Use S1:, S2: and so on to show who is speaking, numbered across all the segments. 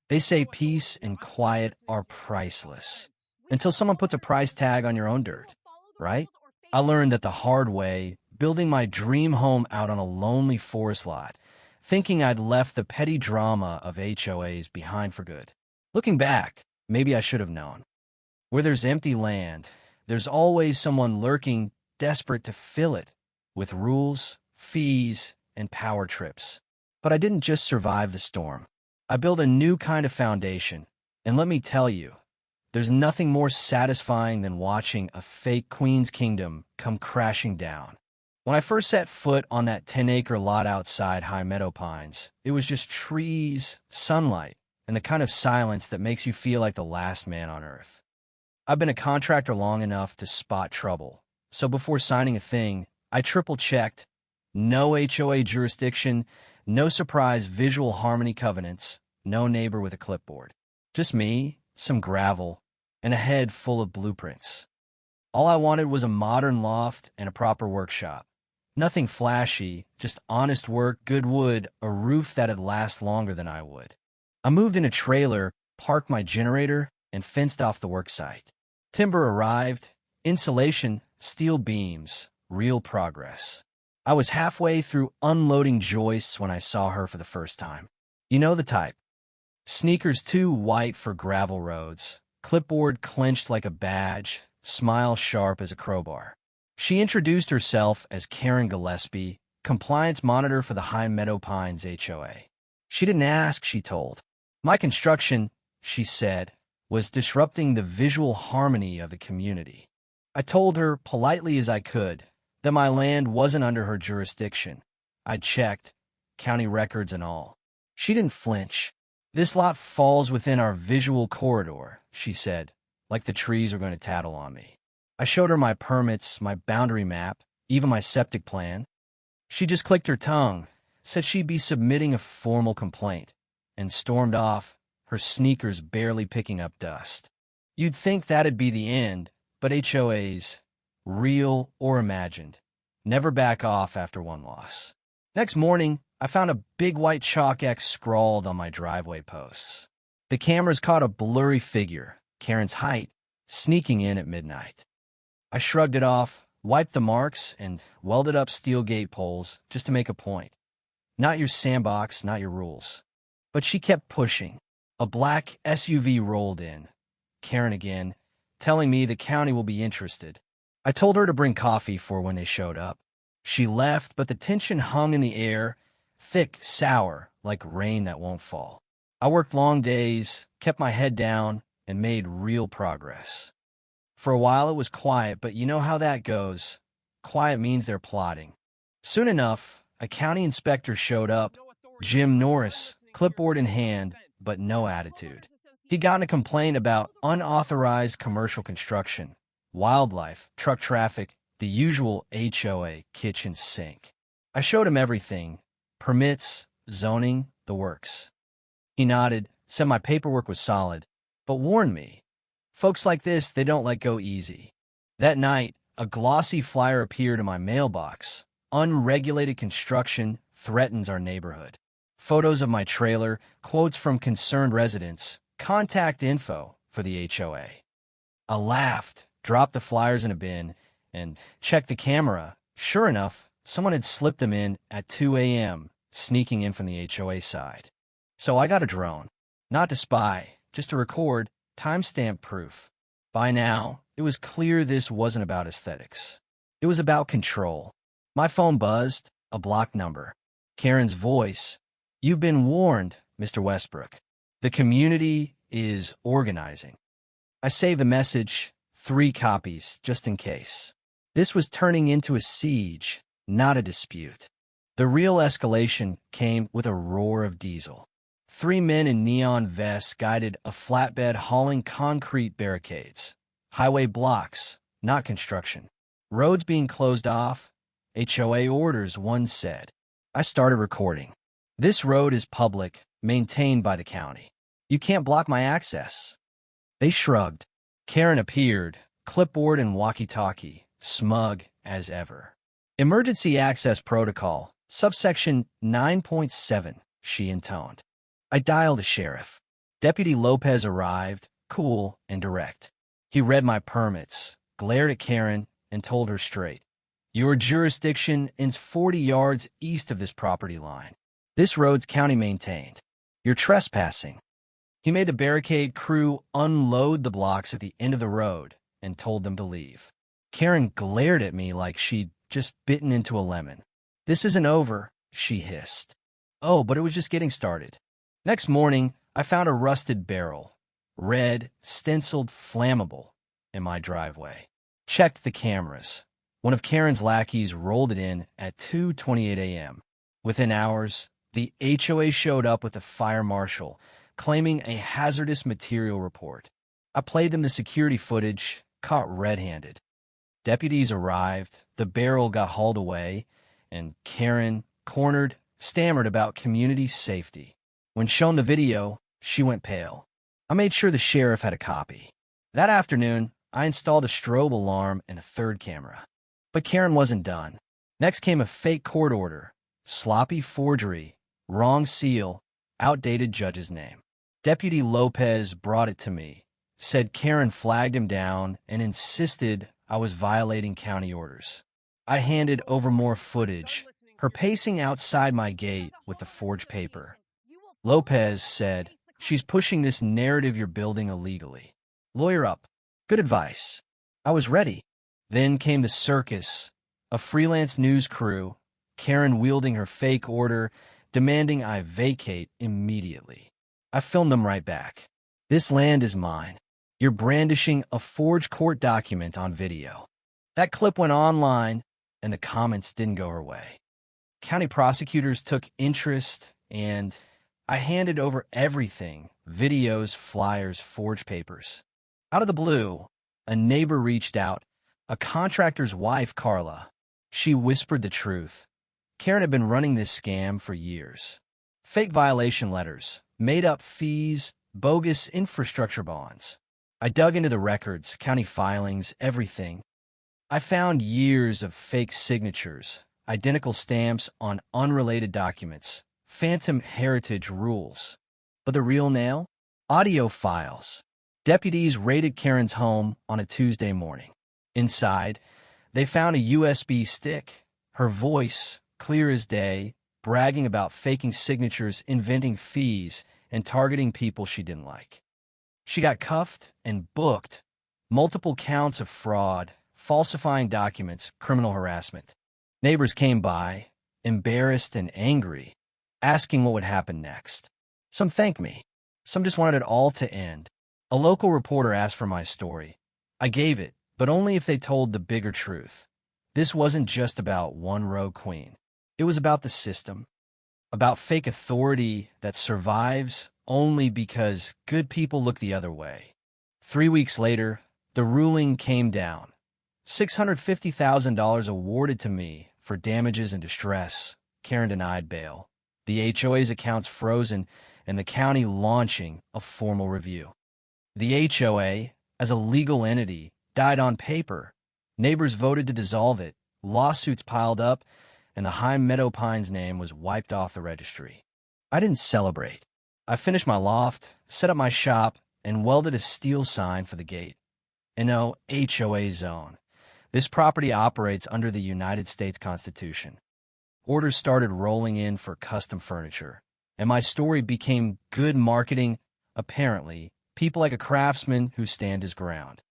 S1: They say peace and quiet are priceless until someone puts a price tag on your own dirt, right? I learned that the hard way, building my dream home out on a lonely forest lot, thinking I'd left the petty drama of HOAs behind for good. Looking back, maybe I should have known. Where there's empty land, there's always someone lurking, desperate to fill it with rules, fees, and power trips. But I didn't just survive the storm. I built a new kind of foundation, and let me tell you, there's nothing more satisfying than watching a fake Queen's Kingdom come crashing down. When I first set foot on that 10-acre lot outside High Meadow Pines, it was just trees, sunlight, and the kind of silence that makes you feel like the last man on earth. I've been a contractor long enough to spot trouble, so before signing a thing, I triple-checked. No HOA jurisdiction, no surprise visual harmony covenants, no neighbor with a clipboard. Just me, some gravel, and a head full of blueprints. All I wanted was a modern loft and a proper workshop. Nothing flashy, just honest work, good wood, a roof that'd last longer than I would. I moved in a trailer, parked my generator, and fenced off the worksite. Timber arrived, insulation, steel beams, real progress. I was halfway through unloading joists when I saw her for the first time. You know the type. Sneakers too white for gravel roads, clipboard clenched like a badge, smile sharp as a crowbar. She introduced herself as Karen Gillespie, compliance monitor for the High Meadow Pines HOA. She didn't ask, she told. My construction, she said, was disrupting the visual harmony of the community. I told her, politely as I could, that my land wasn't under her jurisdiction. I'd checked, county records and all. She didn't flinch. This lot falls within our visual corridor, she said, like the trees were going to tattle on me. I showed her my permits, my boundary map, even my septic plan. She just clicked her tongue, said she'd be submitting a formal complaint, and stormed off, her sneakers barely picking up dust. You'd think that'd be the end, but HOAs, real or imagined, never back off after one loss. Next morning, I found a big white chalk X scrawled on my driveway posts. The cameras caught a blurry figure, Karen's height, sneaking in at midnight. I shrugged it off, wiped the marks, and welded up steel gate poles just to make a point. Not your sandbox, not your rules. But she kept pushing. A black SUV rolled in. Karen again, telling me the county will be interested. I told her to bring coffee for when they showed up. She left, but the tension hung in the air, thick, sour, like rain that won't fall. I worked long days, kept my head down, and made real progress. For a while it was quiet, but you know how that goes. Quiet means they're plotting. Soon enough, a county inspector showed up, Jim Norris, clipboard in hand, but no attitude. He'd gotten a complaint about unauthorized commercial construction, wildlife, truck traffic, the usual HOA kitchen sink. I showed him everything, permits, zoning, the works. He nodded, said my paperwork was solid, but warned me. Folks like this, they don't let go easy. That night, a glossy flyer appeared in my mailbox. Unregulated construction threatens our neighborhood. Photos of my trailer, quotes from concerned residents, contact info for the HOA. I laughed, dropped the flyers in a bin, and checked the camera. Sure enough, someone had slipped them in at 2 a.m., sneaking in from the HOA side. So I got a drone. Not to spy, just to record, timestamp proof. By now, it was clear this wasn't about aesthetics. It was about control. My phone buzzed, a blocked number. Karen's voice. You've been warned, Mr. Westbrook. The community is organizing. I saved the message, 3 copies, just in case. This was turning into a siege, not a dispute. The real escalation came with a roar of diesel. 3 men in neon vests guided a flatbed hauling concrete barricades. Highway blocks, not construction. Roads being closed off. HOA orders, one said. I started recording. This road is public, maintained by the county. You can't block my access. They shrugged. Karen appeared, clipboard and walkie-talkie, smug as ever. Emergency Access Protocol, subsection 9.7, she intoned. I dialed a sheriff. Deputy Lopez arrived, cool and direct. He read my permits, glared at Karen, and told her straight, "Your jurisdiction ends 40 yards east of this property line. This road's county maintained. You're trespassing." He made the barricade crew unload the blocks at the end of the road and told them to leave. Karen glared at me like she'd just bitten into a lemon. "This isn't over," she hissed. "Oh, but it was just getting started." Next morning, I found a rusted barrel, red, stenciled, flammable, in my driveway. Checked the cameras. One of Karen's lackeys rolled it in at 2:28 a.m. Within hours, the HOA showed up with a fire marshal, claiming a hazardous material report. I played them the security footage, caught red-handed. Deputies arrived, the barrel got hauled away, and Karen, cornered, stammered about community safety. When shown the video, she went pale. I made sure the sheriff had a copy. That afternoon, I installed a strobe alarm and a third camera. But Karen wasn't done. Next came a fake court order, sloppy forgery, wrong seal, outdated judge's name. Deputy Lopez brought it to me, said Karen flagged him down, and insisted I was violating county orders. I handed over more footage, her pacing outside my gate with the forged paper. Lopez said, "She's pushing this narrative you're building illegally. Lawyer up." Good advice. I was ready. Then came the circus, a freelance news crew, Karen wielding her fake order, demanding I vacate immediately. I filmed them right back. "This land is mine. You're brandishing a forged court document on video." That clip went online, and the comments didn't go her way. County prosecutors took interest, and I handed over everything: videos, flyers, forged papers. Out of the blue, a neighbor reached out, a contractor's wife, Carla. She whispered the truth. Karen had been running this scam for years. Fake violation letters, made-up fees, bogus infrastructure bonds. I dug into the records, county filings, everything. I found years of fake signatures, identical stamps on unrelated documents, phantom heritage rules. But the real nail? Audio files. Deputies raided Karen's home on a Tuesday morning. Inside, they found a USB stick, her voice, clear as day, bragging about faking signatures, inventing fees, and targeting people she didn't like. She got cuffed and booked. Multiple counts of fraud, falsifying documents, criminal harassment. Neighbors came by, embarrassed and angry, asking what would happen next. Some thanked me. Some just wanted it all to end. A local reporter asked for my story. I gave it, but only if they told the bigger truth. This wasn't just about one rogue queen. It was about the system, about fake authority that survives only because good people look the other way. 3 weeks later, the ruling came down. $650,000 awarded to me for damages and distress. Karen denied bail. The HOA's accounts frozen, and the county launching a formal review. The HOA, as a legal entity, died on paper. Neighbors voted to dissolve it. Lawsuits piled up, and the High Meadow Pines name was wiped off the registry. I didn't celebrate. I finished my loft, set up my shop, and welded a steel sign for the gate. No HOA zone. This property operates under the United States Constitution. Orders started rolling in for custom furniture, and my story became good marketing. Apparently, people like a craftsman who stand his ground.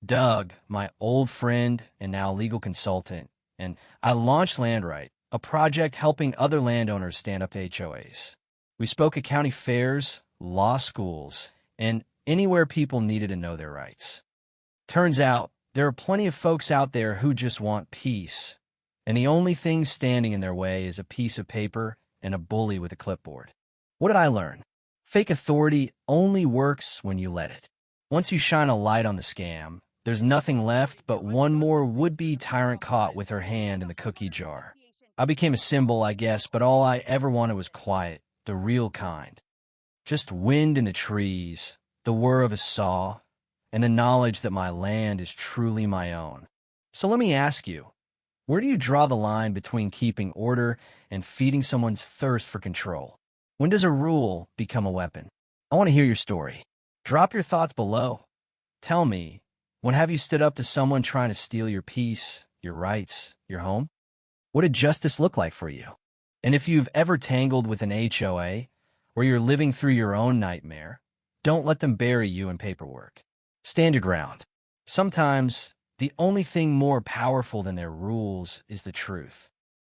S1: Doug, my old friend and now legal consultant, and I launched Landright, a project helping other landowners stand up to HOAs. We spoke at county fairs, law schools, and anywhere people needed to know their rights. Turns out, there are plenty of folks out there who just want peace, and the only thing standing in their way is a piece of paper and a bully with a clipboard. What did I learn? Fake authority only works when you let it. Once you shine a light on the scam, there's nothing left but one more would-be tyrant caught with her hand in the cookie jar. I became a symbol, I guess, but all I ever wanted was quiet, the real kind. Just wind in the trees, the whir of a saw, and the knowledge that my land is truly my own. So let me ask you, where do you draw the line between keeping order and feeding someone's thirst for control? When does a rule become a weapon? I want to hear your story. Drop your thoughts below. Tell me, when have you stood up to someone trying to steal your peace, your rights, your home? What did justice look like for you? And if you've ever tangled with an HOA, where you're living through your own nightmare, don't let them bury you in paperwork. Stand your ground. Sometimes, the only thing more powerful than their rules is the truth.